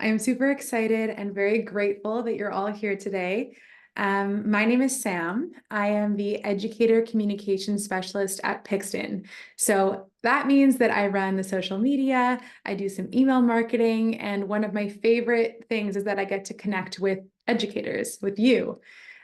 I'm super excited and very grateful that you're all here today. My name is Sam. I am the Educator Communication Specialist at Pixton. So that means that I run the social media, I do some email marketing, and one of my favorite things is that I get to connect with educators, with you.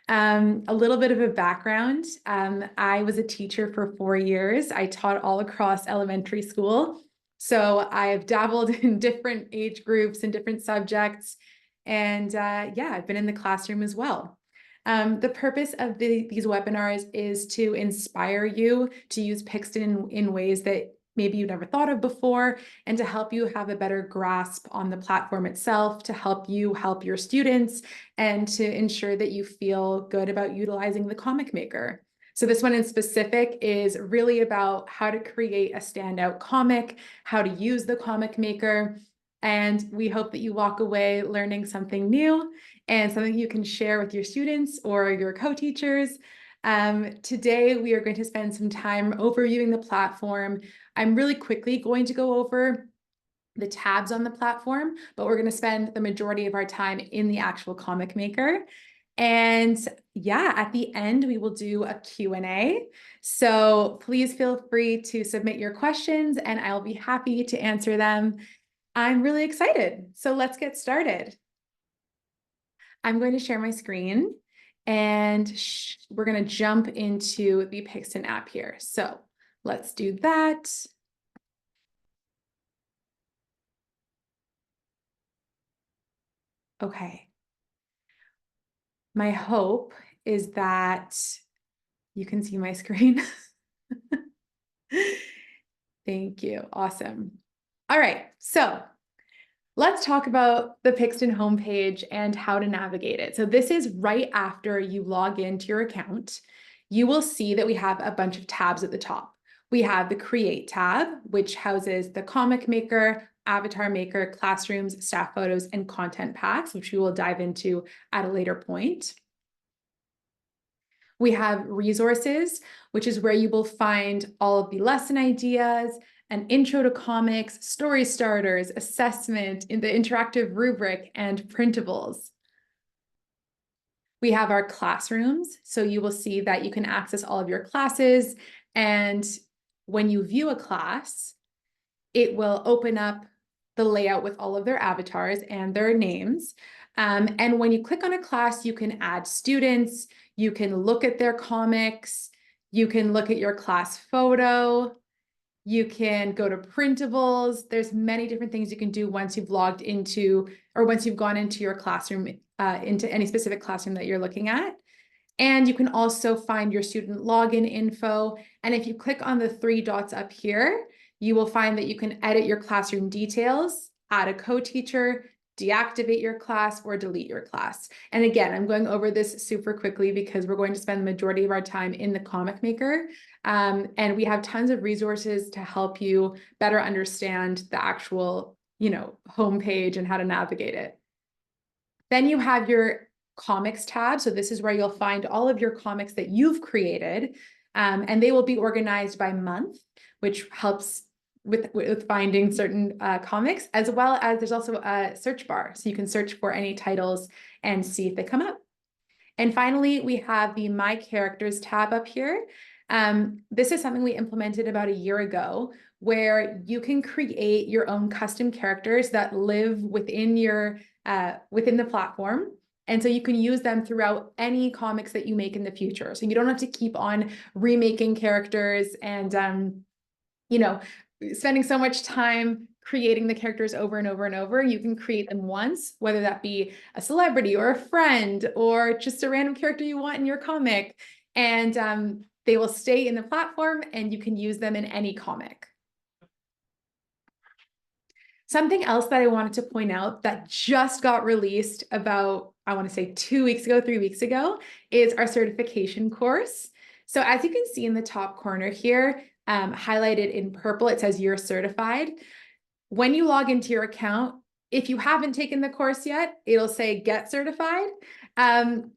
A little bit of a background. I was a teacher for 4 years. I taught all across elementary school. So I've dabbled in different age groups and different subjects. And yeah, I've been in the classroom as well. The purpose of these webinars is to inspire you to use Pixton in ways that maybe you never thought of before, and to help you have a better grasp on the platform itself, to help you help your students, and to ensure that you feel good about utilizing the Comic Maker. So this one in specific is really about how to create a standout comic, how to use the Comic Maker, and we hope that you walk away learning something new and something you can share with your students or your co-teachers. Today, we are going to spend some time overviewing the platform. I'm really quickly going to go over the tabs on the platform, but we're going to spend the majority of our time in the actual Comic Maker. And yeah, at the end, we will do a Q&A. So please feel free to submit your questions and I'll be happy to answer them. I'm really excited. So let's get started. I'm going to share my screen and we're going to jump into the Pixton app here. So let's do that. Okay. My hope is that you can see my screen. Thank you. Awesome. All right. So let's talk about the Pixton homepage and how to navigate it. So this is right after you log into your account. You will see that we have a bunch of tabs at the top. We have the Create tab, which houses the Comic Maker, Avatar Maker, Classrooms, Staff Photos, and Content Packs, which we will dive into at a later point. We have Resources, which is where you will find all of the lesson ideas, an intro to comics, story starters, assessment, in the interactive rubric, and printables. We have our classrooms, so you will see that you can access all of your classes, and when you view a class, it will open up the layout with all of their avatars and their names. And when you click on a class, you can add students, you can look at their comics, you can look at your class photo, you can go to printables. There's many different things you can do once you've logged into, or once you've gone into your classroom, into any specific classroom that you're looking at. And you can also find your student login info. And if you click on the three dots up here, you will find that you can edit your classroom details, add a co-teacher, deactivate your class, or delete your class. And again, I'm going over this super quickly because we're going to spend the majority of our time in the Comic Maker. And we have tons of resources to help you better understand the actual, homepage and how to navigate it. Then you have your comics tab. So this is where you'll find all of your comics that you've created, and they will be organized by month, which helps with finding certain comics, as well as there's also a search bar. So you can search for any titles and see if they come up. And finally, we have the My Characters tab up here. This is something we implemented about a year ago, where you can create your own custom characters that live within your within the platform. And so you can use them throughout any comics that you make in the future. So you don't have to keep on remaking characters and, spending so much time creating the characters over and over and over. You can create them once, whether that be a celebrity or a friend or just a random character you want in your comic. And they will stay in the platform and you can use them in any comic. Something else that I wanted to point out that just got released about, I want to say 2 weeks ago, 3 weeks ago, is our certification course. So as you can see in the top corner here, highlighted in purple, it says you're certified. When you log into your account, If you haven't taken the course yet, it'll say get certified. And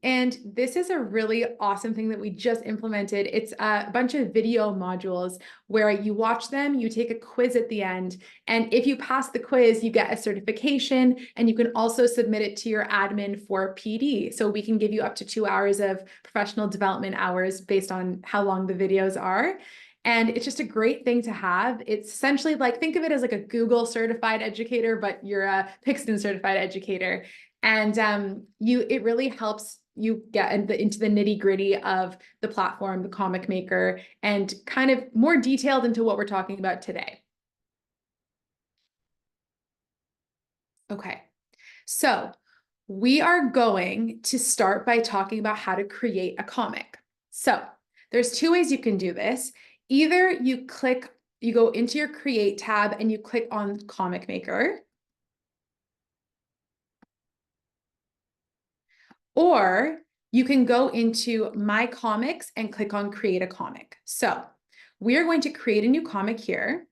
this is a really awesome thing that we just implemented. It's a bunch of video modules where you watch them, you take a quiz at the end, and if you pass the quiz, you get a certification, and you can also submit it to your admin for PD. So we can give you up to 2 hours of professional development hours based on how long the videos are. And it's just a great thing to have. It's essentially like, think of it as like a Google certified educator, but you're a Pixton certified educator. And it really helps you get into the nitty gritty of the platform, the Comic Maker, and kind of more detailed into what we're talking about today. Okay, so we are going to start by talking about how to create a comic. So there's 2 ways you can do this. Either you go into your Create tab and you click on Comic Maker, or you can go into My Comics and click on Create a Comic. So we are going to create a new comic here.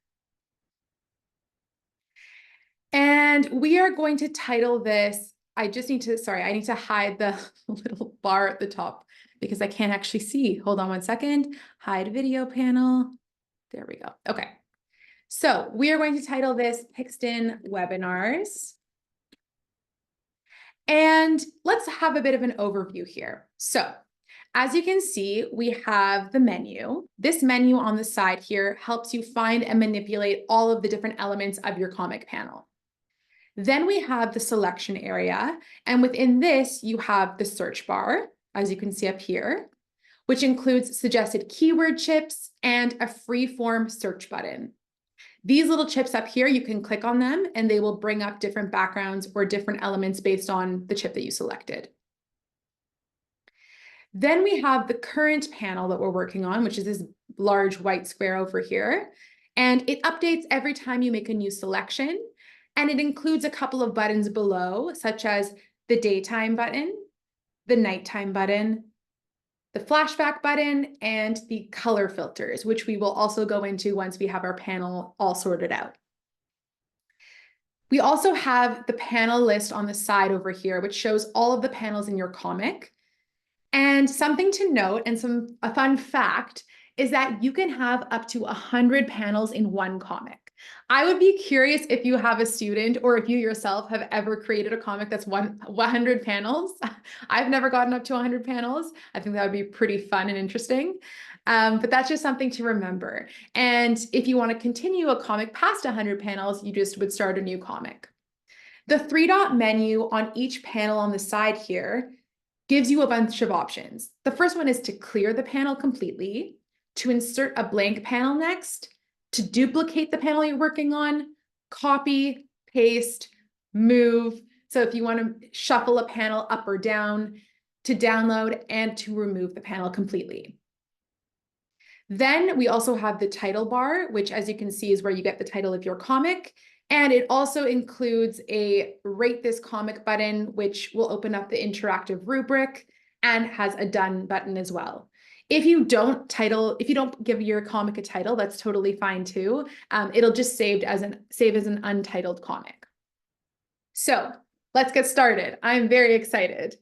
And we are going to title this, I need to hide the little bar at the top because I can't actually see. Hold on one second. Hide video panel. There we go. Okay. So we are going to title this Pixton Webinars. And let's have a bit of an overview here. So as you can see, we have the menu. This menu on the side here helps you find and manipulate all of the different elements of your comic panel. Then we have the selection area, and within this, you have the search bar, as you can see up here, which includes suggested keyword chips and a free-form search button. These little chips up here, you can click on them and they will bring up different backgrounds or different elements based on the chip that you selected. Then we have the current panel that we're working on, which is this large white square over here. And it updates every time you make a new selection. And it includes a couple of buttons below, such as the daytime button, the nighttime button, the flashback button, and the color filters, which we will also go into once we have our panel all sorted out. We also have the panel list on the side over here, which shows all of the panels in your comic. And something to note, and a fun fact, is that you can have up to 100 panels in one comic. I would be curious if you have a student or if you yourself have ever created a comic that's 100 panels. I've never gotten up to 100 panels. I think that would be pretty fun and interesting. But that's just something to remember. And if you want to continue a comic past 100 panels, you just would start a new comic. The 3-dot menu on each panel on the side here gives you a bunch of options. The first one is to clear the panel completely, to insert a blank panel next, to duplicate the panel you're working on, copy, paste, move. So if you want to shuffle a panel up or down, to download, and to remove the panel completely. Then we also have the title bar, which, as you can see, is where you get the title of your comic. And it also includes a rate this comic button, which will open up the interactive rubric and has a done button as well. If you don't give your comic a title, that's totally fine too. It'll just save as an untitled comic. So let's get started. I'm very excited.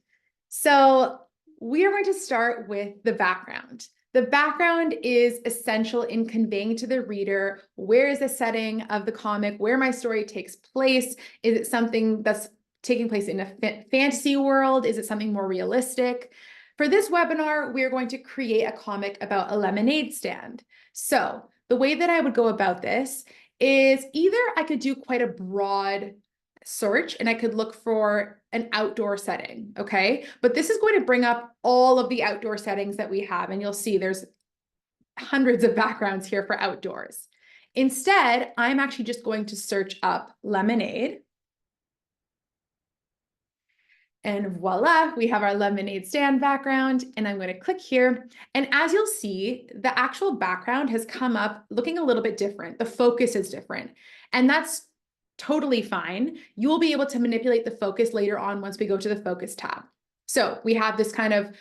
So we are going to start with the background. The background is essential in conveying to the reader where is the setting of the comic, where my story takes place. Is it something that's taking place in a fantasy world? Is it something more realistic? For this webinar, we are going to create a comic about a lemonade stand. So the way that I would go about this is either I could do quite a broad search and I could look for an outdoor setting, okay? But this is going to bring up all of the outdoor settings that we have, and you'll see there's hundreds of backgrounds here for outdoors. Instead, I'm actually just going to search up lemonade. And voila, we have our lemonade stand background, and I'm going to click here. And as you'll see, the actual background has come up looking a little bit different. The focus is different, and that's totally fine. You will be able to manipulate the focus later on once we go to the focus tab. So we have this kind of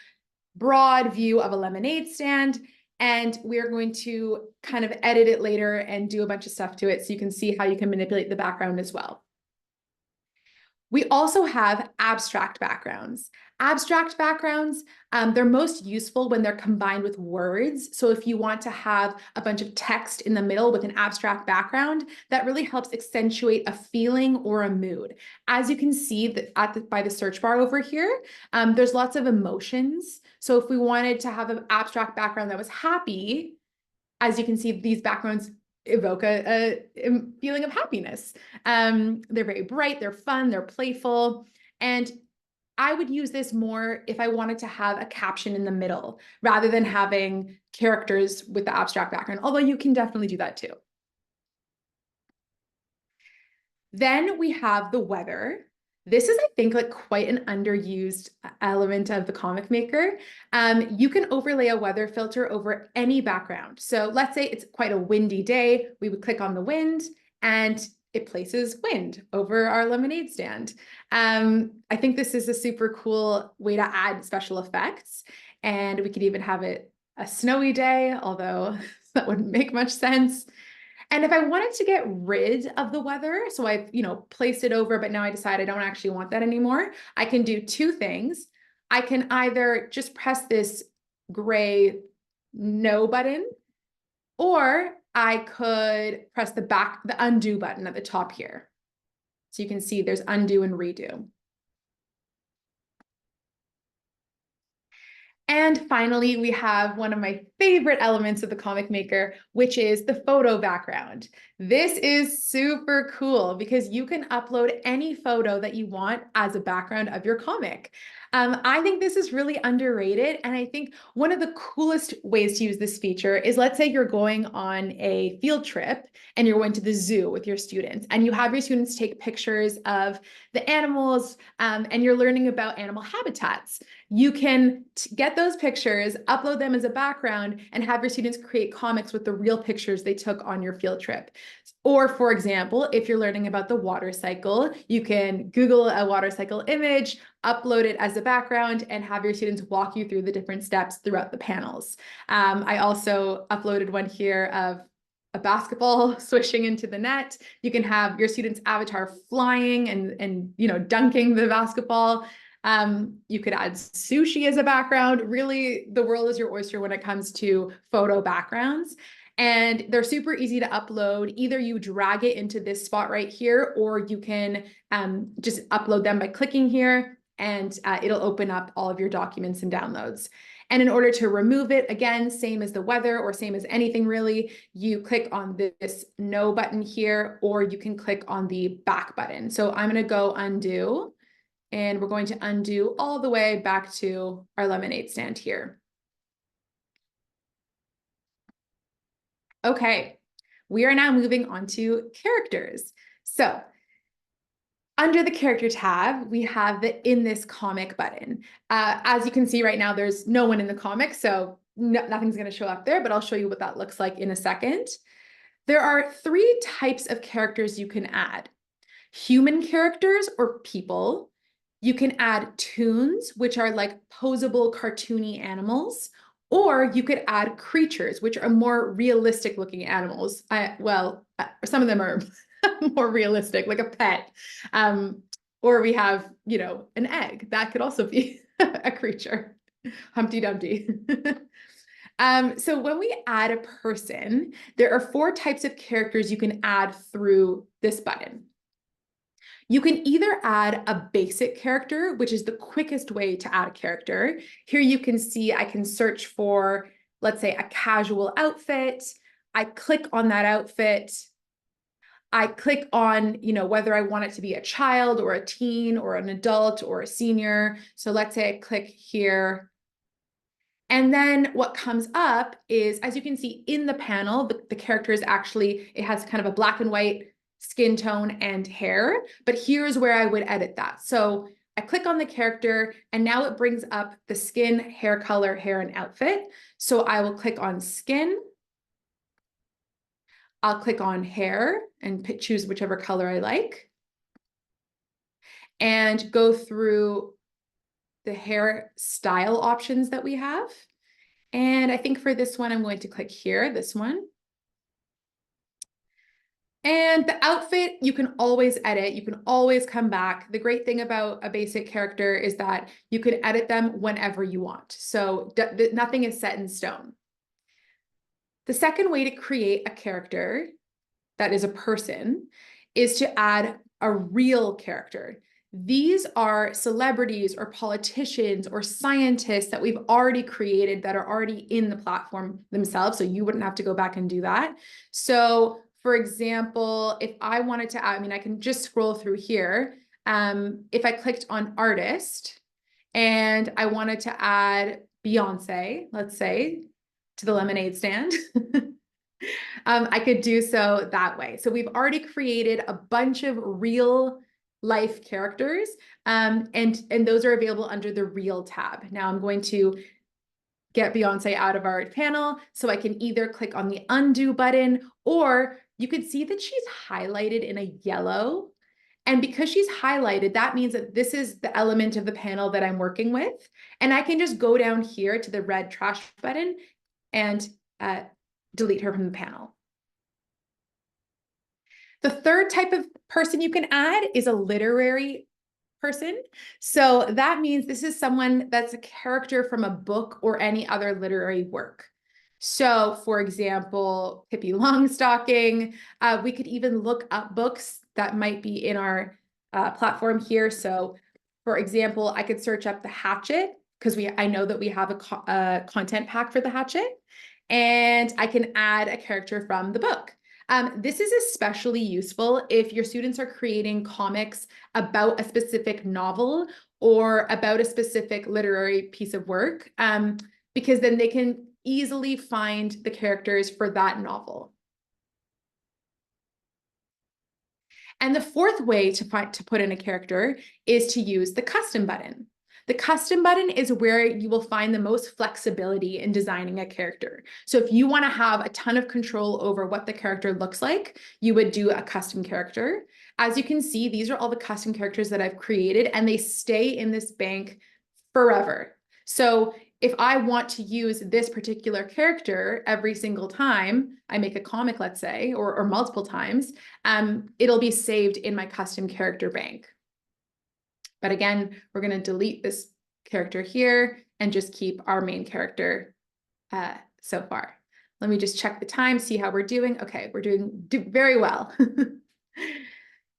broad view of a lemonade stand, and we're going to kind of edit it later and do a bunch of stuff to it so you can see how you can manipulate the background as well. We also have abstract backgrounds. Abstract backgrounds, they're most useful when they're combined with words. So if you want to have a bunch of text in the middle with an abstract background, that really helps accentuate a feeling or a mood. As you can see by the search bar over here, there's lots of emotions. So if we wanted to have an abstract background that was happy, as you can see, these backgrounds evoke a feeling of happiness. They're very bright, they're fun, they're playful. And I would use this more if I wanted to have a caption in the middle rather than having characters with the abstract background, although you can definitely do that too. Then we have the weather. This is, I think, like quite an underused element of the Comic Maker. You can overlay a weather filter over any background. So let's say it's quite a windy day. We would click on the wind and it places wind over our lemonade stand. I think this is a super cool way to add special effects. And we could even have it a snowy day, although that wouldn't make much sense. And if I wanted to get rid of the weather, so I've, placed it over, but now I decide I don't actually want that anymore, I can do two things. I can either just press this gray no button, or I could press the undo button at the top here. So you can see there's undo and redo. And finally, we have one of my favorite elements of the Comic Maker, which is the photo background. This is super cool because you can upload any photo that you want as a background of your comic. I think this is really underrated. And I think one of the coolest ways to use this feature is, let's say you're going on a field trip and you're going to the zoo with your students, and you have your students take pictures of the animals, and you're learning about animal habitats. You can get those pictures, upload them as a background, and have your students create comics with the real pictures they took on your field trip. Or, for example, if you're learning about the water cycle, you can Google a water cycle image, upload it as a background, and have your students walk you through the different steps throughout the panels. I also uploaded one here of a basketball swishing into the net. You can have your student's avatar flying and dunking the basketball. You could add sushi as a background. Really, the world is your oyster when it comes to photo backgrounds. And they're super easy to upload. Either you drag it into this spot right here, or you can just upload them by clicking here, and it'll open up all of your documents and downloads. And in order to remove it, again, same as the weather or same as anything really, you click on this no button here, or you can click on the back button. So I'm going to go undo, and we're going to undo all the way back to our lemonade stand here. Okay, we are now moving on to characters. So under the character tab, we have the In This Comic button. As you can see right now, there's no one in the comic, so nothing's going to show up there, but I'll show you what that looks like in a second. There are 3 types of characters you can add: human characters or people. You can add toons, which are like posable, cartoony animals, or you could add creatures, which are more realistic looking animals. Some of them are more realistic, like a pet. Or we have, an egg. That could also be a creature. Humpty Dumpty. So when we add a person, there are 4 types of characters you can add through this button. You can either add a basic character, which is the quickest way to add a character. Here you can see I can search for, let's say, a casual outfit. I click on that outfit. I click on, whether I want it to be a child or a teen or an adult or a senior. So let's say I click here. And then what comes up is, as you can see in the panel, the character is actually, it has kind of a black and white skin tone and hair, but here's where I would edit that. So I click on the character, and now it brings up the skin, hair color, hair, and outfit. So I will click on skin. I'll click on hair and choose whichever color I like, and go through the hair style options that we have. And I think for this one, I'm going to click here, this one. And the outfit, you can always edit. You can always come back. The great thing about a basic character is that you can edit them whenever you want. So nothing is set in stone. The second way to create a character that is a person is to add a real character. These are celebrities or politicians or scientists that we've already created that are already in the platform themselves. So you wouldn't have to go back and do that. So for example, if I wanted to add, I mean, I can just scroll through here. If I clicked on artist and I wanted to add Beyonce, let's say, to the lemonade stand, I could do so that way. So we've already created a bunch of real life characters, and those are available under the Real tab. Now I'm going to get Beyonce out of our panel, so I can either click on the undo button, or you can see that she's highlighted in a yellow. And because she's highlighted, that means that this is the element of the panel that I'm working with. And I can just go down here to the red trash button and delete her from the panel. The third type of person you can add is a literary person. So that means this is someone that's a character from a book or any other literary work. So for example, Pippi Longstocking, we could even look up books that might be in our platform here. So for example, I could search up The Hatchet because I know that we have a content pack for The Hatchet, and I can add a character from the book. This is especially useful if your students are creating comics about a specific novel or about a specific literary piece of work, because then they can easily find the characters for that novel. And the fourth way to put in a character is to use the custom button. The custom button is where you will find the most flexibility in designing a character. So if you want to have a ton of control over what the character looks like, you would do a custom character. As you can see, these are all the custom characters that I've created, and they stay in this bank forever. So if I want to use this particular character every single time I make a comic, let's say, or multiple times, it'll be saved in my custom character bank. But again, we're going to delete this character here and just keep our main character so far. Let me just check the time, see how we're doing. Okay, we're doing very well.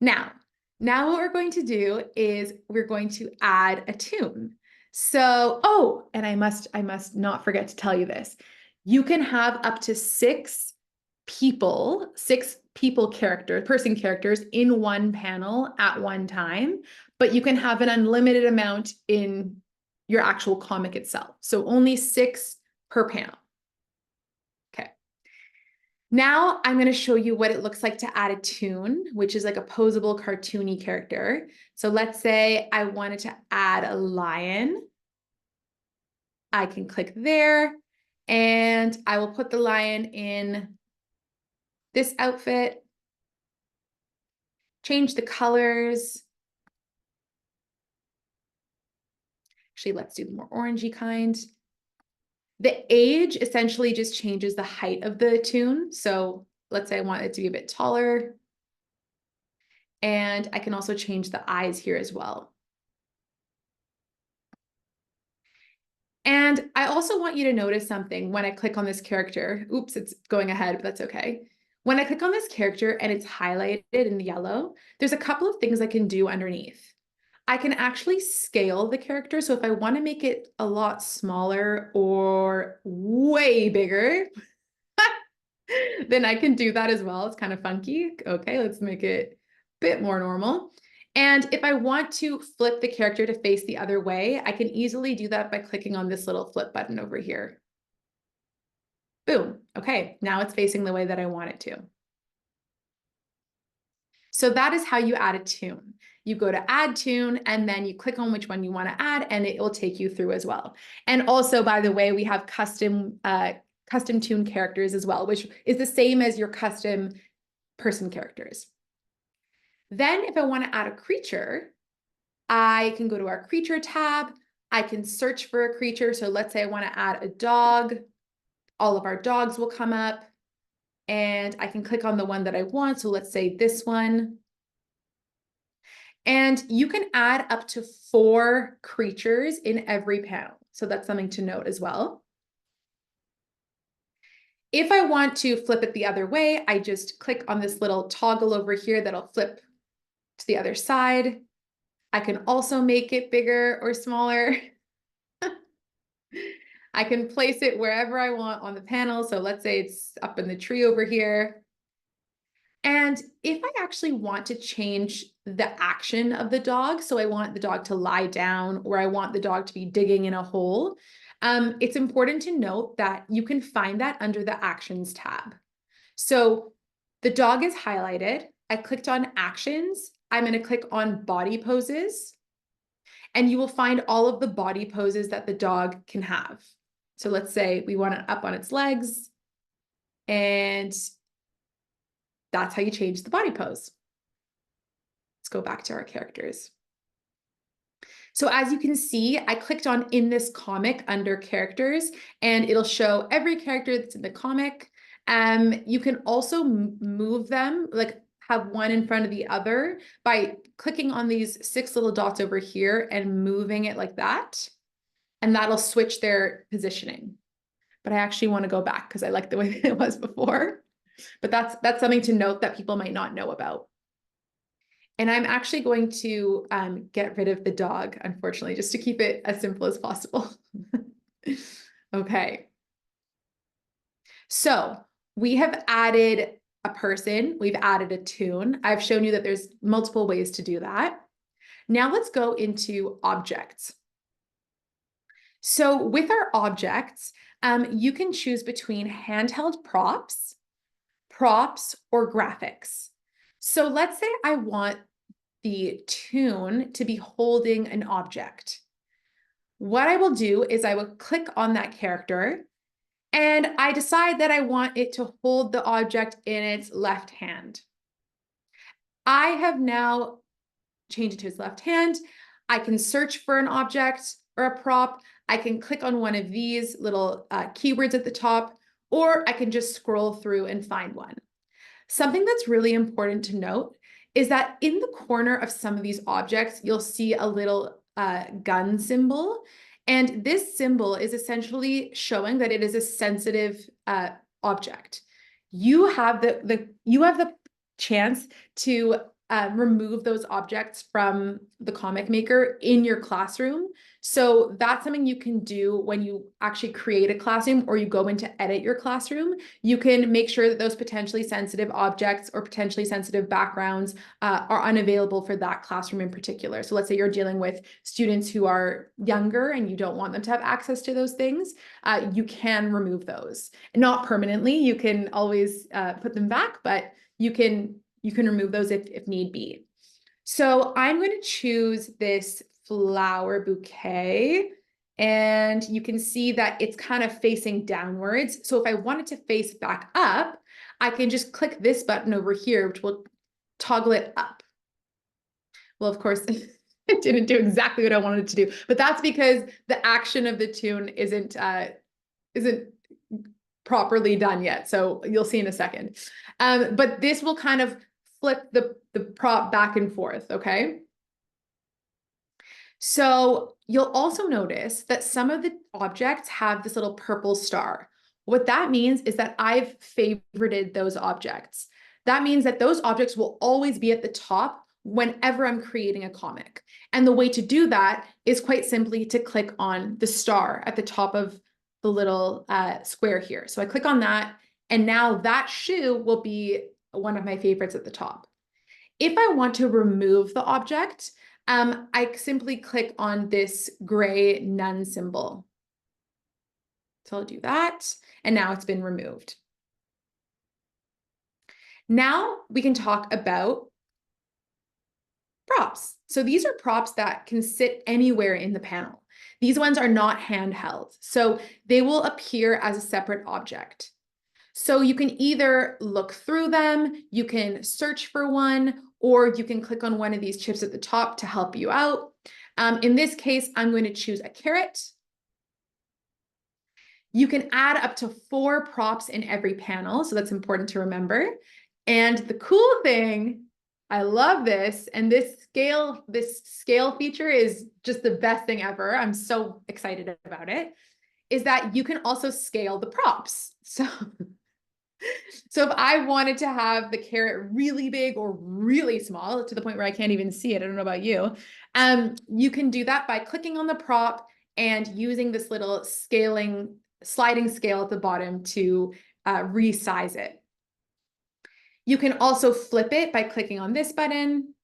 Now what we're going to do is we're going to add a toon. So, oh, and I must not forget to tell you this. You can have up to six people person characters in one panel at one time, but you can have an unlimited amount in your actual comic itself. So only 6 per panel. Okay. Now I'm going to show you what it looks like to add a toon, which is like a posable cartoony character. So let's say I wanted to add a lion. I can click there and I will put the lion in this outfit, change the colors. Actually, let's do the more orangey kind. The age essentially just changes the height of the toon. So let's say I want it to be a bit taller. And I can also change the eyes here as well. And I also want you to notice something when I click on this character. Oops, it's going ahead, but that's okay. When I click on this character and it's highlighted in yellow, there's a couple of things I can do underneath. I can actually scale the character. So if I want to make it a lot smaller or way bigger, then I can do that as well. It's kind of funky. Okay, let's make it a bit more normal. And if I want to flip the character to face the other way, I can easily do that by clicking on this little flip button over here. Boom. Okay, now it's facing the way that I want it to. So that is how you add a toon. You go to add toon and then you click on which one you want to add and it will take you through as well. And also, by the way, we have custom toon characters as well, which is the same as your custom person characters. Then if I want to add a creature, I can go to our creature tab. I can search for a creature. So let's say I want to add a dog. All of our dogs will come up. and I can click on the one that I want. So let's say this one. And you can add up to 4 creatures in every panel. So that's something to note as well. If I want to flip it the other way, I just click on this little toggle over here that'll flip to the other side. I can also make it bigger or smaller. I can place it wherever I want on the panel. So let's say it's up in the tree over here. And if I actually want to change the action of the dog, so I want the dog to lie down or I want the dog to be digging in a hole, it's important to note that you can find that under the Actions tab. So the dog is highlighted. I clicked on Actions. I'm going to click on Body Poses, and you will find all of the body poses that the dog can have. So let's say we want it up on its legs, and that's how you change the body pose. Let's go back to our characters. So as you can see, I clicked on in this comic under characters, and it'll show every character that's in the comic. You can also move them, like have one in front of the other by clicking on these 6 little dots over here and moving it like that. And that'll switch their positioning. But I actually want to go back because I like the way it was before. But that's something to note that people might not know about. And I'm actually going to get rid of the dog, unfortunately, just to keep it as simple as possible. Okay. So we have added a person, we've added a toon. I've shown you that there's multiple ways to do that. Now let's go into objects. So with our objects, you can choose between handheld props, or graphics. So let's say I want the toon to be holding an object. What I will do is I will click on that character, and I decide that I want it to hold the object in its left hand. I have now changed it to its left hand. I can search for an object or a prop. I can click on one of these little keywords at the top, or I can just scroll through and find one. Something that's really important to note is that in the corner of some of these objects, you'll see a little gun symbol. And this symbol is essentially showing that it is a sensitive object. You have the chance to remove those objects from the comic maker in your classroom. So that's something you can do when you actually create a classroom or you go in to edit your classroom. You can make sure that those potentially sensitive objects or potentially sensitive backgrounds are unavailable for that classroom in particular. So let's say you're dealing with students who are younger and you don't want them to have access to those things, you can remove those. Not permanently, you can always put them back, but you can remove those if need be. So I'm going to choose this flower bouquet, and you can see that it's kind of facing downwards. So if I want it to face back up, I can just click this button over here, which will toggle it up. Well, of course, it didn't do exactly what I wanted it to do, but that's because the action of the toon isn't properly done yet. So you'll see in a second. But this will kind of flip the prop back and forth, okay? So you'll also notice that some of the objects have this little purple star. What that means is that I've favorited those objects. That means that those objects will always be at the top whenever I'm creating a comic. And the way to do that is quite simply to click on the star at the top of the little square here. So I click on that, and now that shoe will be one of my favorites at the top. If I want to remove the object, I simply click on this gray none symbol. So I'll do that, and now it's been removed. Now we can talk about props. So these are props that can sit anywhere in the panel. These ones are not handheld, so they will appear as a separate object. So you can either look through them, you can search for one, or you can click on one of these chips at the top to help you out. In this case, I'm going to choose a carrot. You can add up to 4 props in every panel, so that's important to remember. And the cool thing, I love this, and this scale feature is just the best thing ever. I'm so excited about it, is that you can also scale the props. So if I wanted to have the carrot really big or really small to the point where I can't even see it, I don't know about you, you can do that by clicking on the prop and using this little sliding scale at the bottom to resize it. You can also flip it by clicking on this button.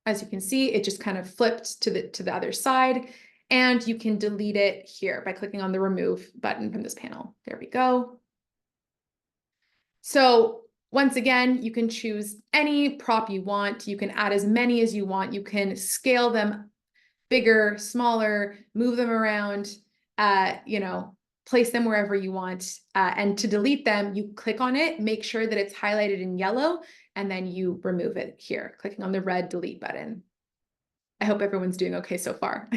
As you can see, it just kind of flipped to the other side. And you can delete it here by clicking on the remove button from this panel. There we go. So once again, you can choose any prop you want. You can add as many as you want. You can scale them bigger, smaller, move them around, place them wherever you want. And to delete them, you click on it, make sure that it's highlighted in yellow, and then you remove it here, clicking on the red delete button. I hope everyone's doing okay so far.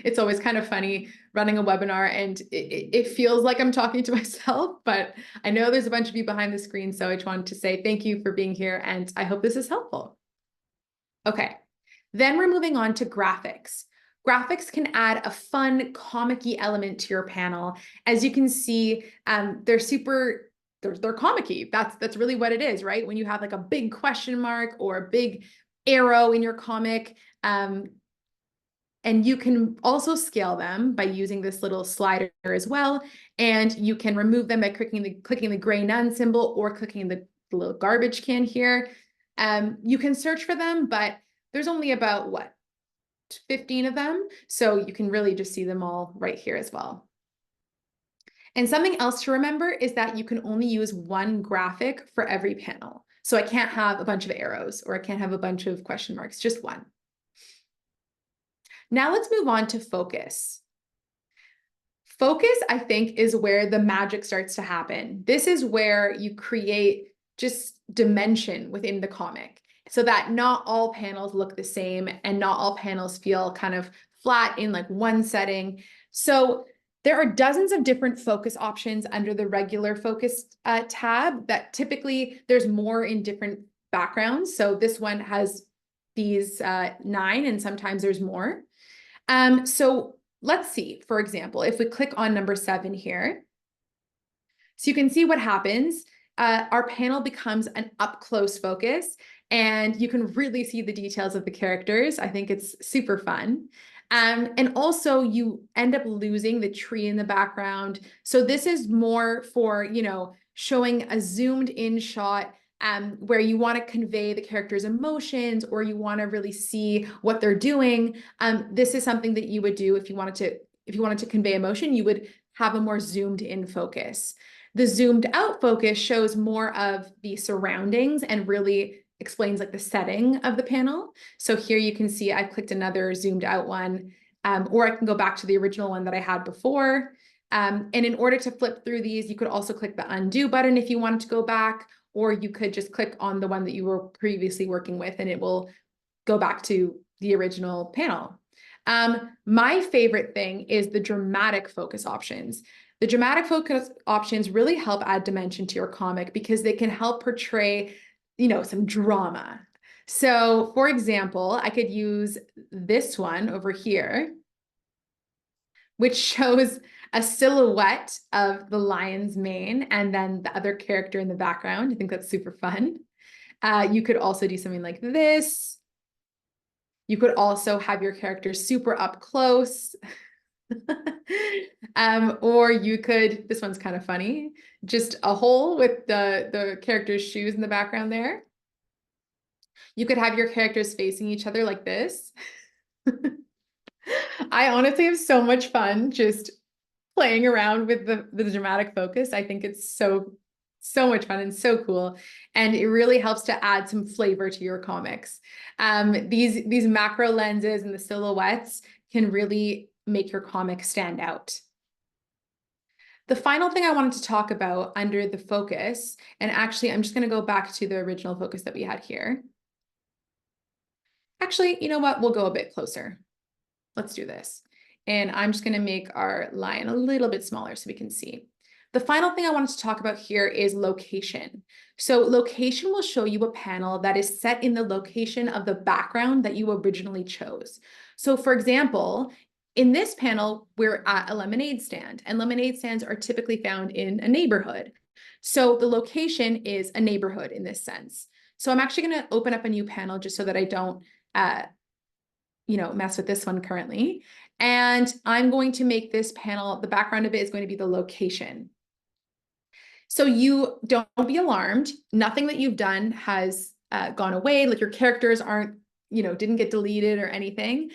It's always kind of funny running a webinar, and it feels like I'm talking to myself, but I know there's a bunch of you behind the screen, so I just wanted to say thank you for being here, and I hope this is helpful. Okay, then we're moving on to graphics. Graphics can add a fun, comic-y element to your panel. As you can see, they're comic-y. That's really what it is, right? When you have like a big question mark or a big arrow in your comic, and you can also scale them by using this little slider as well. And you can remove them by clicking the gray none symbol or clicking the little garbage can here. You can search for them, but there's only about 15 of them. So you can really just see them all right here as well. And something else to remember is that you can only use one graphic for every panel. So I can't have a bunch of arrows, or I can't have a bunch of question marks, just one. Now let's move on to focus. Focus, I think, is where the magic starts to happen. This is where you create just dimension within the comic so that not all panels look the same and not all panels feel kind of flat in like one setting. So there are dozens of different focus options under the regular focus tab that typically there's more in different backgrounds. So this one has these 9, and sometimes there's more. So let's see, for example, if we click on number 7 here, so you can see what happens. Our panel becomes an up close focus, and you can really see the details of the characters. I think it's super fun. And also you end up losing the tree in the background. So this is more for, showing a zoomed in shot where you want to convey the character's emotions, or you want to really see what they're doing. This is something that you would do if you wanted to convey emotion. You would have a more zoomed in focus. The zoomed out focus shows more of the surroundings and really explains like the setting of the panel. So here you can see I've clicked another zoomed out one, or I can go back to the original one that I had before. And in order to flip through these, you could also click the undo button if you wanted to go back, or you could just click on the one that you were previously working with and it will go back to the original panel. My favorite thing is the dramatic focus options. The dramatic focus options really help add dimension to your comic because they can help portray, some drama. So for example, I could use this one over here, which shows a silhouette of the lion's mane and then the other character in the background. I think that's super fun. You could also do something like this. You could also have your character super up close. Or you could, this one's kind of funny, just a hole with the character's shoes in the background there. You could have your characters facing each other like this. I honestly have so much fun just playing around with the dramatic focus. I think it's so much fun and so cool. And it really helps to add some flavor to your comics. These macro lenses and the silhouettes can really make your comic stand out. The final thing I wanted to talk about under the focus, and actually I'm just going to go back to the original focus that we had here. Actually, you know what? We'll go a bit closer. Let's do this. And I'm just going to make our line a little bit smaller so we can see. The final thing I wanted to talk about here is location. So location will show you a panel that is set in the location of the background that you originally chose. So for example, in this panel, we're at a lemonade stand, and lemonade stands are typically found in a neighborhood. So the location is a neighborhood in this sense. So I'm actually going to open up a new panel just so that I don't mess with this one currently. And I'm going to make this panel, the background of it is going to be the location. So you don't be alarmed. Nothing that you've done has gone away. Like your characters aren't, didn't get deleted or anything.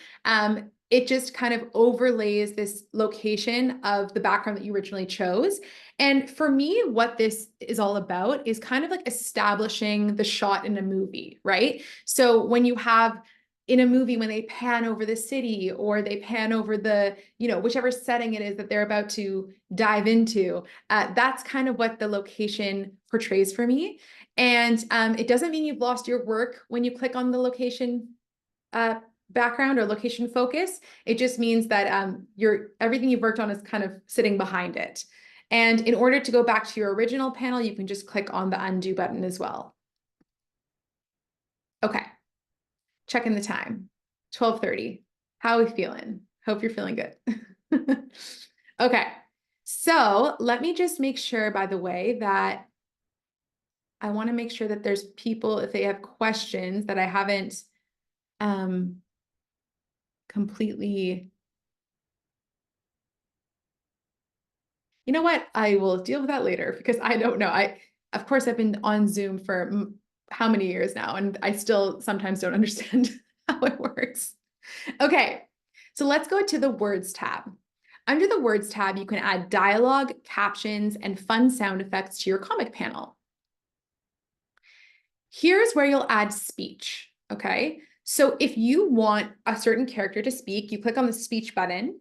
It just kind of overlays this location of the background that you originally chose. And for me, what this is all about is kind of like establishing the shot in a movie, right? So when you have in a movie, when they pan over the city or they pan over the, whichever setting it is that they're about to dive into, that's kind of what the location portrays for me. And it doesn't mean you've lost your work when you click on the location background or location focus. It just means that everything you've worked on is kind of sitting behind it. And in order to go back to your original panel, you can just click on the undo button as well. Okay. Checking the time, 12:30. How are we feeling? Hope you're feeling good. Okay, so let me just make sure, by the way, that I want to make sure that there's people, if they have questions that I haven't completely. You know what? I will deal with that later because I don't know. Of course, I've been on Zoom for how many years now, and I still sometimes don't understand how it works. Okay, so let's go to the Words tab. Under the Words tab, you can add dialogue, captions, and fun sound effects to your comic panel. Here's where you'll add speech, okay? So if you want a certain character to speak, you click on the speech button,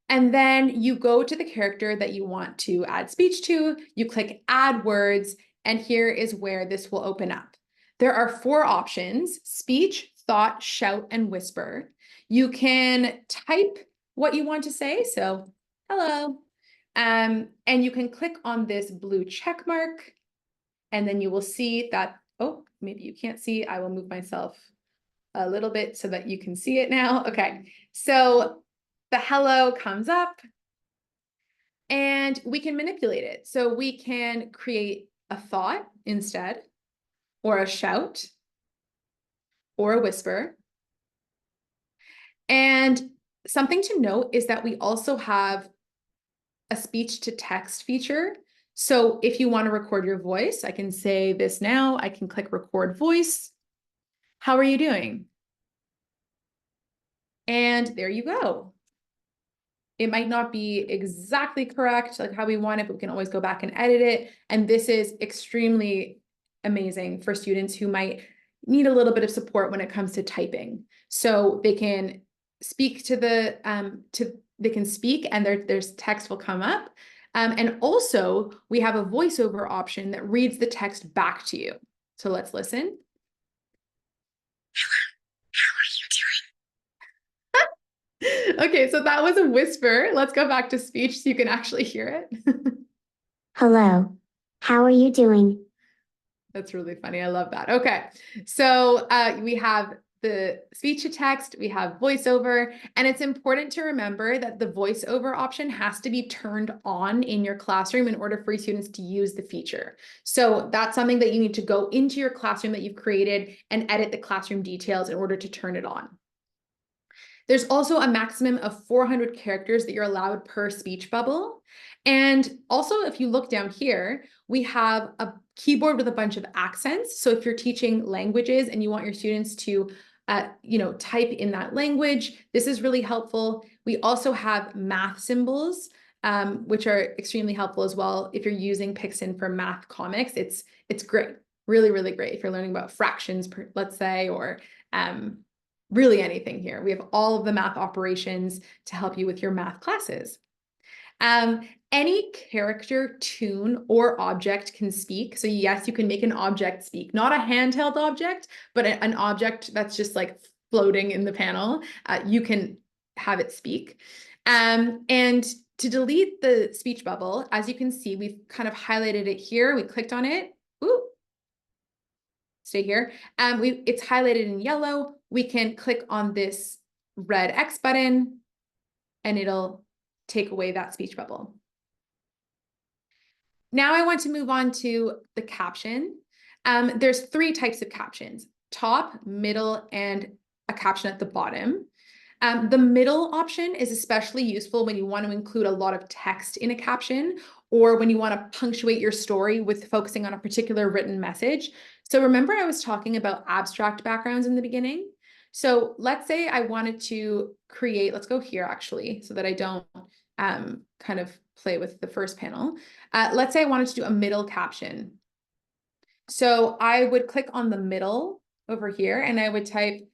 and then you go to the character that you want to add speech to, you click add words, and here is where this will open up. There are 4 options: speech, thought, shout, and whisper. You can type what you want to say, so hello, and you can click on this blue check mark, and then you will see that, oh, maybe you can't see, I will move myself a little bit so that you can see it now. Okay, so the hello comes up and we can manipulate it. So we can create a thought instead, or a shout, or a whisper. And something to note is that we also have a speech to text feature. So if you want to record your voice, I can say this now. I can click record voice. How are you doing? And there you go. It might not be exactly correct, like how we want it, but we can always go back and edit it. And this is extremely amazing for students who might need a little bit of support when it comes to typing. So they can speak to they can speak and their text will come up. And also we have a voiceover option that reads the text back to you. So let's listen. Okay, so that was a whisper. Let's go back to speech so you can actually hear it. Hello, how are you doing? That's really funny. I love that. Okay, so we have the speech to text, we have voiceover, and it's important to remember that the voiceover option has to be turned on in your classroom in order for your students to use the feature. So that's something that you need to go into your classroom that you've created and edit the classroom details in order to turn it on. There's also a maximum of 400 characters that you're allowed per speech bubble. And also, if you look down here, we have a keyboard with a bunch of accents. So if you're teaching languages and you want your students to type in that language, this is really helpful. We also have math symbols, which are extremely helpful as well. If you're using Pixin for math comics, it's great, really, really great. If you're learning about fractions, let's say, or really anything here. We have all of the math operations to help you with your math classes. Any character, tune, or object can speak. So yes, you can make an object speak, not a handheld object, but an object that's just like floating in the panel. You can have it speak. And to delete the speech bubble, as you can see, we've kind of highlighted it here. We clicked on it. Ooh, stay here. It's highlighted in yellow. We can click on this red X button and it'll take away that speech bubble. Now I want to move on to the caption. There's 3 types of captions: top, middle, and a caption at the bottom. The middle option is especially useful when you want to include a lot of text in a caption, or when you want to punctuate your story with focusing on a particular written message. So remember I was talking about abstract backgrounds in the beginning? So let's say I wanted to create, let's go here actually, so that I don't kind of play with the first panel. Let's say I wanted to do a middle caption. So I would click on the middle over here and I would type,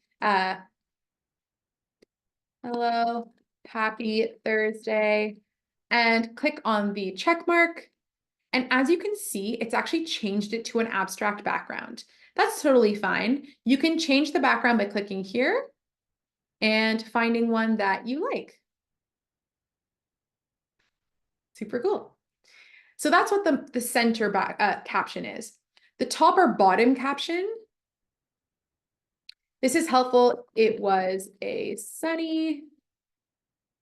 hello, happy Thursday, and click on the check mark. And as you can see, it's actually changed it to an abstract background. That's totally fine. You can change the background by clicking here and finding one that you like. Super cool. So that's what the center caption is. The top or bottom caption, this is helpful. It was a sunny,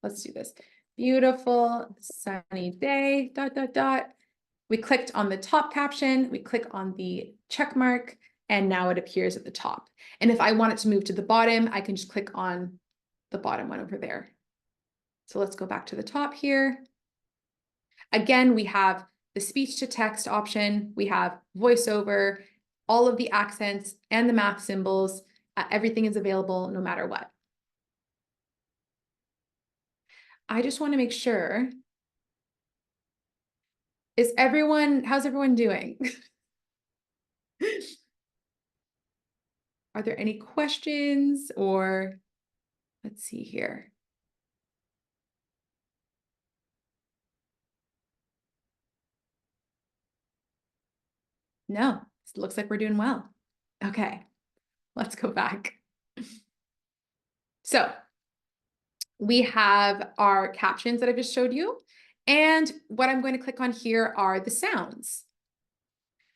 let's do this, beautiful sunny day, ... We clicked on the top caption, we click on the check mark, and now it appears at the top. And if I want it to move to the bottom, I can just click on the bottom one over there. So let's go back to the top here. Again, we have the speech to text option, we have voiceover, all of the accents and the math symbols. Everything is available no matter what. I just want to make sure. How's everyone doing? Are there any questions, or let's see here. No, it looks like we're doing well. Okay, let's go back. So we have our captions that I just showed you. And what I'm going to click on here are the sounds.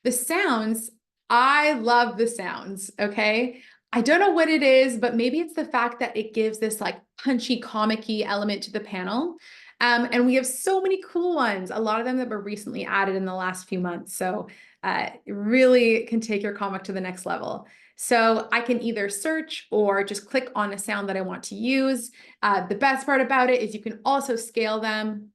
The sounds, I love the sounds, okay? I don't know what it is, but maybe it's the fact that it gives this like punchy, comic-y element to the panel. And we have so many cool ones, a lot of them that were recently added in the last few months. So it really can take your comic to the next level. So I can either search or just click on a sound that I want to use. The best part about it is you can also scale them.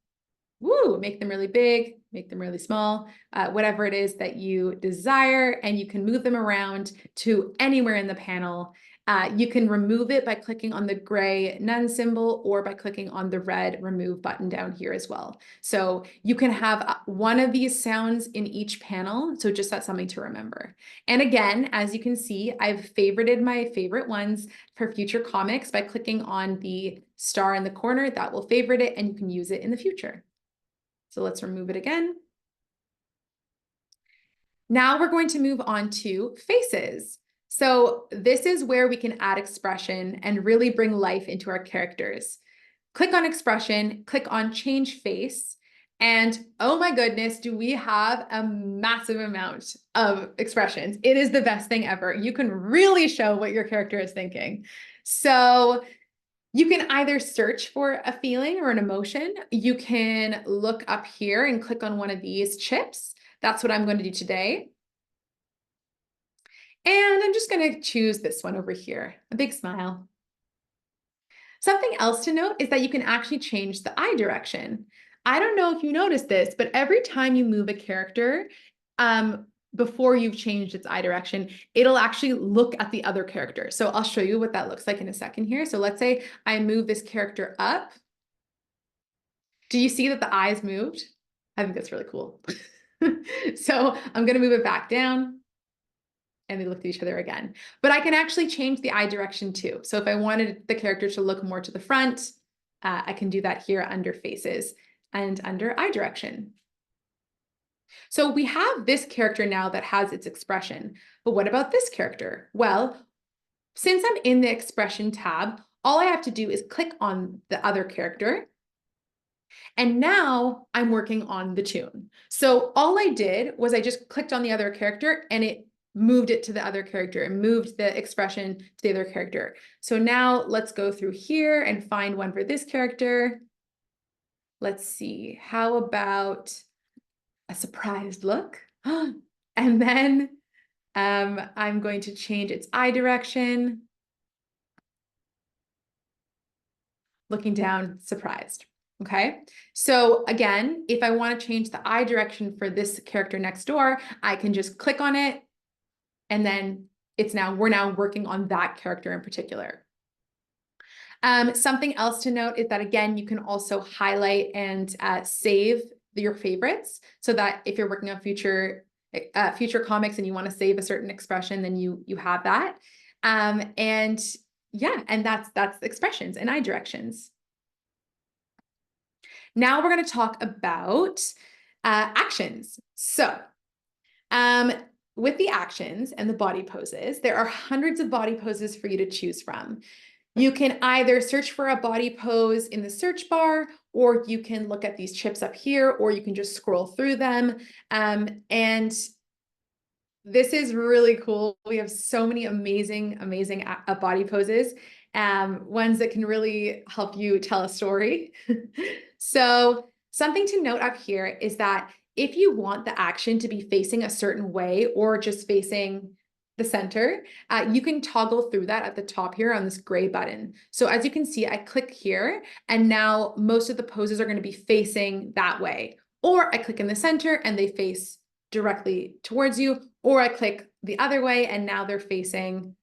Woo, make them really big, make them really small, whatever it is that you desire, and you can move them around to anywhere in the panel. You can remove it by clicking on the gray none symbol or by clicking on the red remove button down here as well. So you can have one of these sounds in each panel. So just that's something to remember. And again, as you can see, I've favorited my favorite ones for future comics by clicking on the star in the corner. That will favorite it and you can use it in the future. So let's remove it again. Now we're going to move on to faces. So this is where we can add expression and really bring life into our characters. Click on expression, click on change face, and oh my goodness, do we have a massive amount of expressions. It is the best thing ever. You can really show what your character is thinking. So you can either search for a feeling or an emotion. You can look up here and click on one of these chips. That's what I'm going to do today. And I'm just going to choose this one over here, a big smile. Something else to note is that you can actually change the eye direction. I don't know if you noticed this, but every time you move a character, before you've changed its eye direction, it'll actually look at the other character. So I'll show you what that looks like in a second here. So let's say I move this character up. Do you see that the eyes moved? I think that's really cool. So I'm going to move it back down and they look at each other again. But I can actually change the eye direction too. So if I wanted the character to look more to the front, I can do that here under faces and under eye direction. So we have this character now that has its expression, but what about this character? Well, since I'm in the expression tab, all I have to do is click on the other character. And now I'm working on the tune. So all I did was I just clicked on the other character and it moved it to the other character and moved the expression to the other character. So now let's go through here and find one for this character. Let's see, how about a surprised look? And then I'm going to change its eye direction. Looking down, surprised. Okay, so again, if I want to change the eye direction for this character next door, I can just click on it, and then we're now working on that character in particular. Something else to note is that, again, you can also highlight and save your favorites, so that if you're working on future comics and you want to save a certain expression, then you have that. And yeah, and that's expressions and eye directions. Now we're going to talk about actions. So with the actions and the body poses, there are hundreds of body poses for you to choose from. You can either search for a body pose in the search bar, or you can look at these chips up here, or you can just scroll through them. And this is really cool. We have so many amazing body poses, ones that can really help you tell a story. So something to note up here is that if you want the action to be facing a certain way or just facing the center, you can toggle through that at the top here on this gray button. So as you can see, I click here and now most of the poses are going to be facing that way. Or I click in the center and they face directly towards you, or I click the other way and now they're facing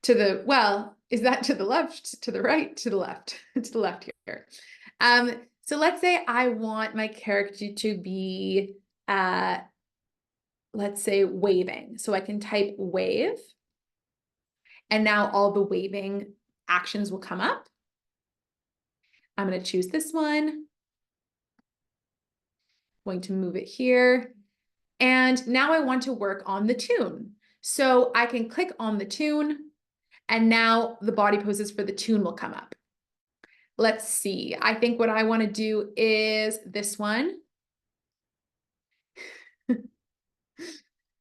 to the, well, is that to the left, to the right, to the left, to the left here. So let's say I want my character to be, let's say waving. So I can type wave, and now all the waving actions will come up. I'm going to choose this one. Going to move it here. And now I want to work on the tune. So I can click on the tune, and now the body poses for the tune will come up. Let's see. I think what I want to do is this one.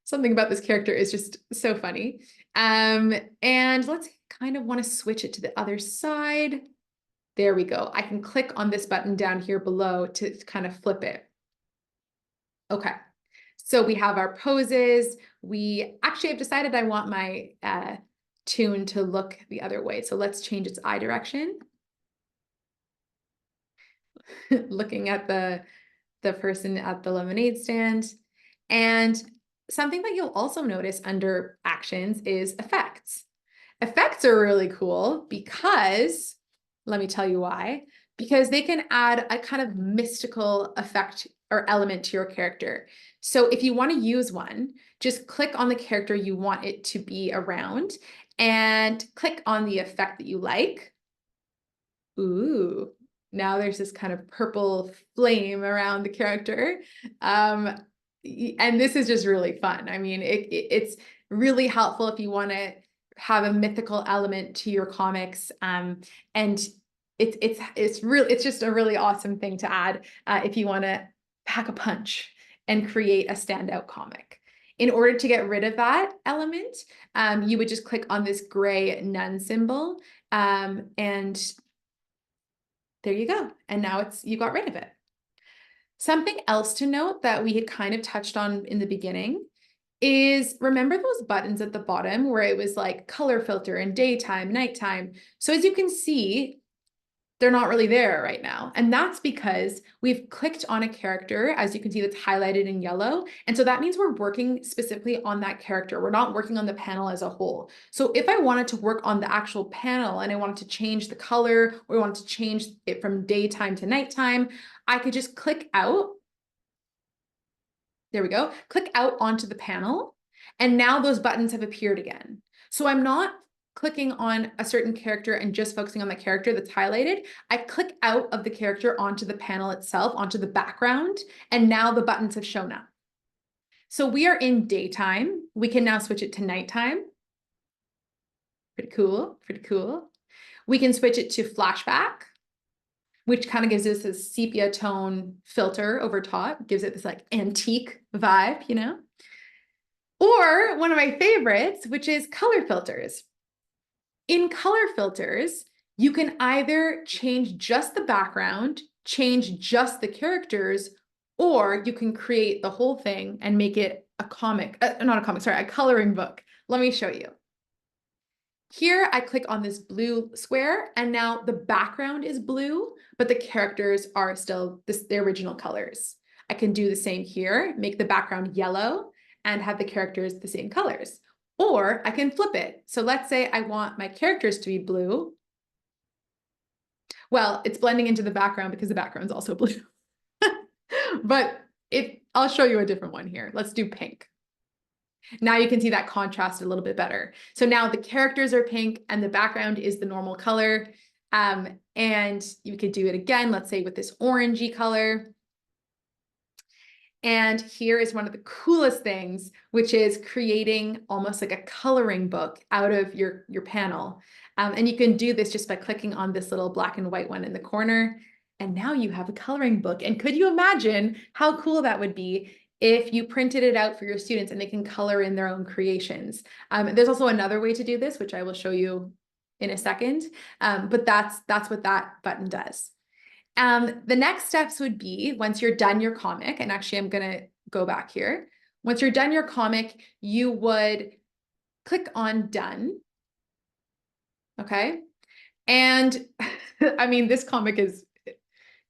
Something about this character is just so funny. And let's kind of want to switch it to the other side. There we go. I can click on this button down here below to kind of flip it. Okay. So we have our poses. We actually have decided I want my tune to look the other way. So let's change its eye direction. Looking at the person at the lemonade stand. And something that you'll also notice under actions is effects. Effects are really cool because, let me tell you why, because they can add a kind of mystical effect or element to your character. So if you want to use one, just click on the character you want it to be around and click on the effect that you like. Ooh, now there's this kind of purple flame around the character. And this is just really fun. I mean, it's really helpful if you want to have a mythical element to your comics. And it's just a really awesome thing to add if you want to pack a punch and create a standout comic. In order to get rid of that element, you would just click on this gray none symbol, and there you go. And now you got rid of it. Something else to note that we had kind of touched on in the beginning is, remember those buttons at the bottom where it was like color filter and daytime, nighttime. So as you can see, they're not really there right now. And that's because we've clicked on a character, as you can see, that's highlighted in yellow. And so that means we're working specifically on that character. We're not working on the panel as a whole. So if I wanted to work on the actual panel and I wanted to change the color, or I wanted to change it from daytime to nighttime, I could just click out. There we go. Click out onto the panel. And now those buttons have appeared again. So I'm not clicking on a certain character and just focusing on the character that's highlighted. I click out of the character onto the panel itself, onto the background, and now the buttons have shown up. So we are in daytime. We can now switch it to nighttime. Pretty cool, pretty cool. We can switch it to flashback, which kind of gives us this sepia tone filter over top, gives it this like antique vibe, you know? Or one of my favorites, which is color filters. In color filters, you can either change just the background, change just the characters, or you can create the whole thing and make it a comic, not a comic, sorry, a coloring book. Let me show you. Here, I click on this blue square, and now the background is blue, but the characters are still the original colors. I can do the same here, make the background yellow and have the characters the same colors. Or I can flip it. So let's say I want my characters to be blue. Well, it's blending into the background because the background's also blue. But I'll show you a different one here. Let's do pink. Now you can see that contrast a little bit better. So now the characters are pink and the background is the normal color. And you could do it again, let's say with this orangey color. And here is one of the coolest things, which is creating almost like a coloring book out of your panel. And you can do this just by clicking on this little black and white one in the corner. And now you have a coloring book. And could you imagine how cool that would be if you printed it out for your students and they can color in their own creations? There's also another way to do this, which I will show you in a second. But that's what that button does. The next steps would be, once you're done your comic, and actually I'm going to go back here. Once you're done your comic, you would click on done. Okay. And I mean, this comic is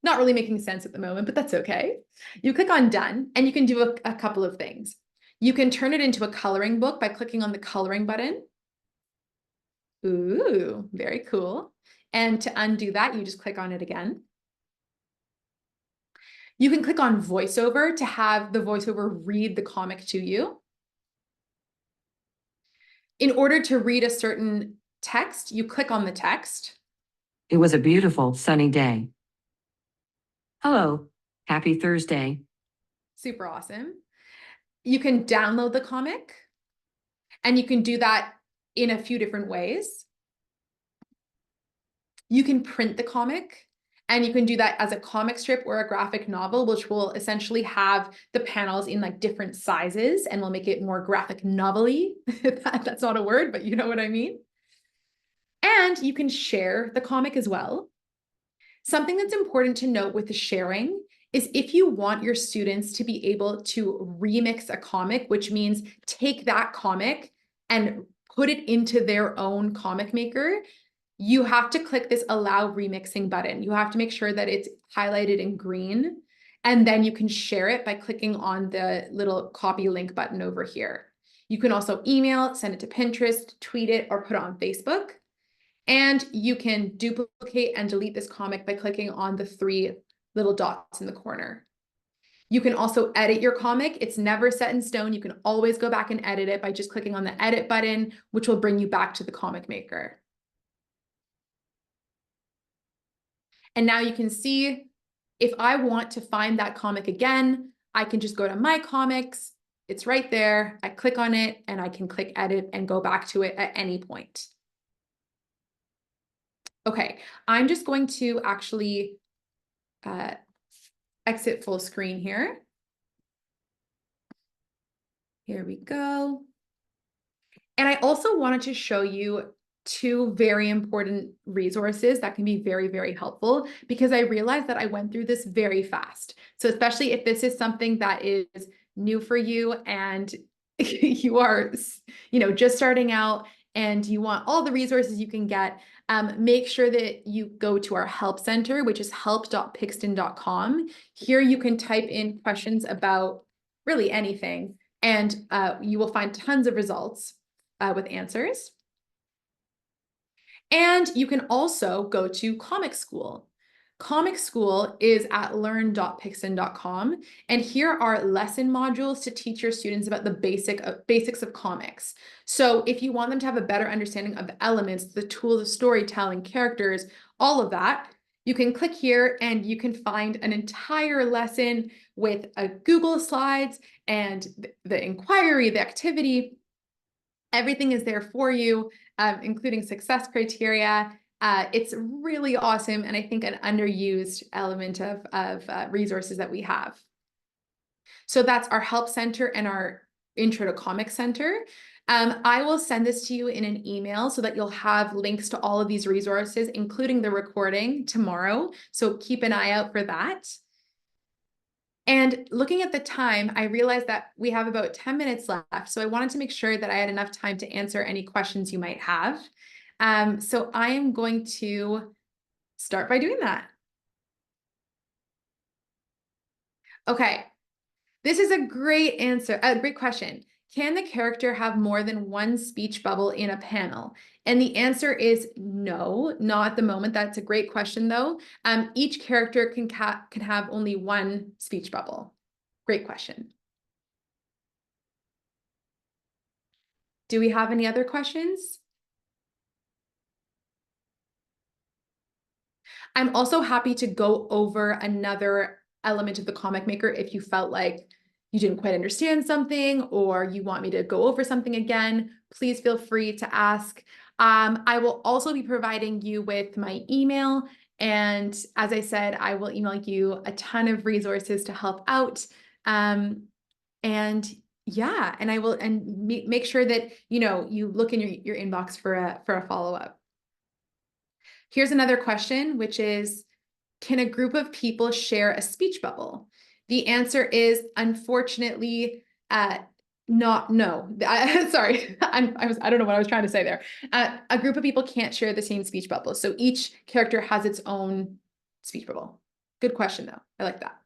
not really making sense at the moment, but that's okay. You click on done and you can do a couple of things. You can turn it into a coloring book by clicking on the coloring button. Ooh, very cool. And to undo that, you just click on it again. You can click on voiceover to have the voiceover read the comic to you. In order to read a certain text, you click on the text. It was a beautiful sunny day. Hello, happy Thursday. Super awesome. You can download the comic, and you can do that in a few different ways. You can print the comic, and you can do that as a comic strip or a graphic novel, which will essentially have the panels in like different sizes and will make it more graphic novel-y. That's not a word, but you know what I mean. And you can share the comic as well. Something that's important to note with the sharing is if you want your students to be able to remix a comic, which means take that comic and put it into their own comic maker, you have to click this allow remixing button. You have to make sure that it's highlighted in green, and then you can share it by clicking on the little copy link button over here. You can also email, send it to Pinterest, tweet it, or put it on Facebook. And you can duplicate and delete this comic by clicking on the 3 little dots in the corner. You can also edit your comic. It's never set in stone. You can always go back and edit it by just clicking on the edit button, which will bring you back to the comic maker. And now you can see, if I want to find that comic again, I can just go to my comics. It's right there. I click on it and I can click edit and go back to it at any point. Okay, I'm just going to actually exit full screen here. Here we go. And I also wanted to show you 2 very important resources that can be very, very helpful, because I realized that I went through this very fast. So especially if this is something that is new for you and you are, just starting out and you want all the resources you can get, make sure that you go to our help center, which is help.pixton.com. Here you can type in questions about really anything, and you will find tons of results with answers. And you can also go to Comic School. Comic School is at learn.pixton.com, and here are lesson modules to teach your students about the basics of comics. So if you want them to have a better understanding of the elements, the tools of storytelling, characters, all of that, you can click here and you can find an entire lesson with a Google Slides and the inquiry, the activity. Everything is there for you, including success criteria. It's really awesome, and I think an underused element of resources that we have. So that's our Help Center and our Intro to Comics Center. I will send this to you in an email so that you'll have links to all of these resources, including the recording tomorrow. So keep an eye out for that. And looking at the time, I realized that we have about 10 minutes left. So I wanted to make sure that I had enough time to answer any questions you might have. So I am going to start by doing that. Okay, this is a great answer, a great question. Can the character have more than one speech bubble in a panel? And the answer is no, not at the moment. That's a great question though. Each character can have only one speech bubble. Great question. Do we have any other questions? I'm also happy to go over another element of the Comic Maker if you felt like you didn't quite understand something or you want me to go over something again. Please feel free to ask. I will also be providing you with my email. And as I said, I will email you a ton of resources to help out. And yeah, and I will make sure that you look in your inbox for a follow-up. Here's another question, which is, can a group of people share a speech bubble? The answer is unfortunately not no. Sorry, I don't know what I was trying to say there. A group of people can't share the same speech bubble. So each character has its own speech bubble. Good question though. I like that.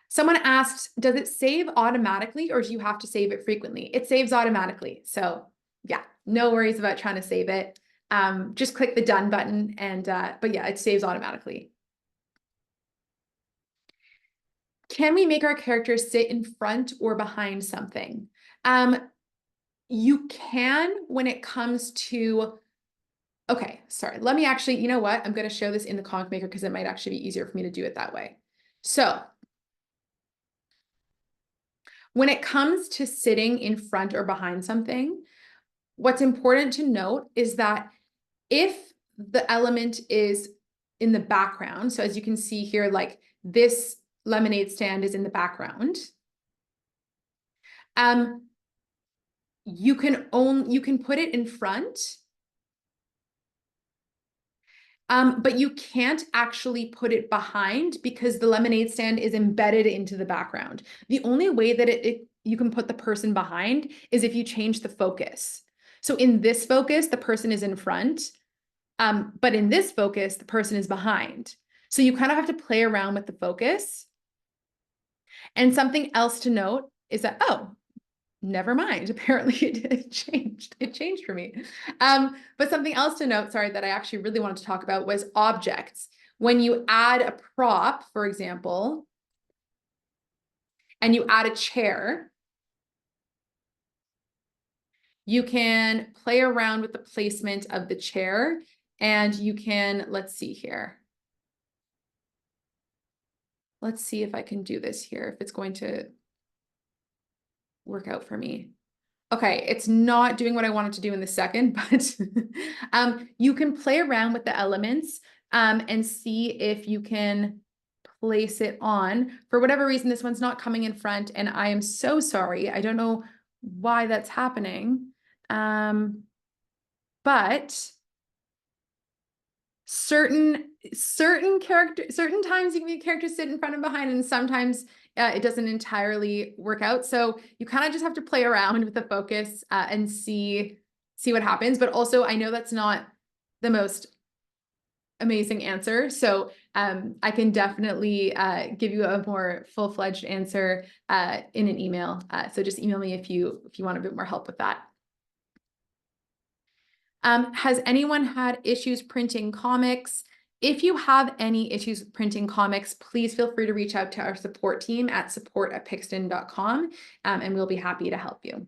Someone asked, does it save automatically or do you have to save it frequently? It saves automatically. So yeah, no worries about trying to save it. Just click the done button but yeah, it saves automatically. Can we make our characters sit in front or behind something? You can when it comes to, okay, sorry, let me actually, you know what? I'm going to show this in the Comic Maker because it might actually be easier for me to do it that way. So when it comes to sitting in front or behind something, what's important to note is that if the element is in the background, so as you can see here, like this lemonade stand is in the background, you can put it in front, but you can't actually put it behind because the lemonade stand is embedded into the background. The only way that you can put the person behind is if you change the focus. So in this focus, the person is in front, but in this focus, the person is behind. So you kind of have to play around with the focus. And something else to note is that, oh, never mind. Apparently it changed. It changed for me. But something else to note, sorry, that I actually really wanted to talk about was objects. When you add a prop, for example, and you add a chair, you can play around with the placement of the chair and you can, let's see here. Let's see if I can do this here, if it's going to work out for me. Okay, it's not doing what I wanted to do in the second, but you can play around with the elements and see if you can place it on. For whatever reason, this one's not coming in front, and I am so sorry. I don't know why that's happening. But certain times you can make characters sit in front and behind, and sometimes it doesn't entirely work out. So you kind of just have to play around with the focus and see what happens. But also, I know that's not the most amazing answer. So I can definitely give you a more full-fledged answer in an email. So just email me if you want a bit more help with that. Has anyone had issues printing comics? If you have any issues printing comics, please feel free to reach out to our support team at support@pixton.com, and we'll be happy to help you.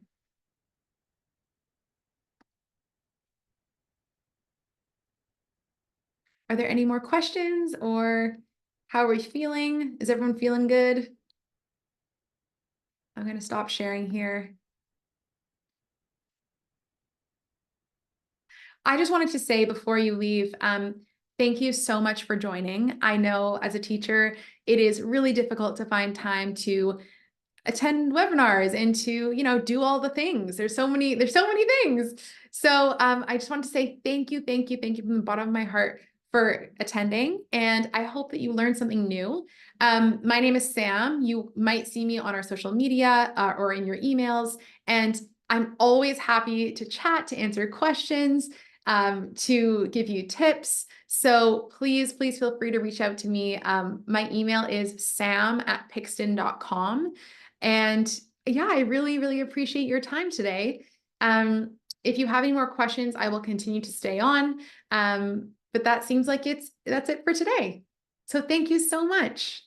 Are there any more questions, or how are we feeling? Is everyone feeling good? I'm going to stop sharing here. I just wanted to say before you leave, thank you so much for joining. I know as a teacher, it is really difficult to find time to attend webinars and to, do all the things. There's so many things. So I just want to say thank you, thank you, thank you from the bottom of my heart for attending. And I hope that you learned something new. My name is Sam. You might see me on our social media or in your emails. And I'm always happy to chat, to answer questions, to give you tips. So please feel free to reach out to me. My email is sam@pixton.com. And yeah, I really, really appreciate your time today. If you have any more questions, I will continue to stay on. But that seems like that's it for today. So thank you so much.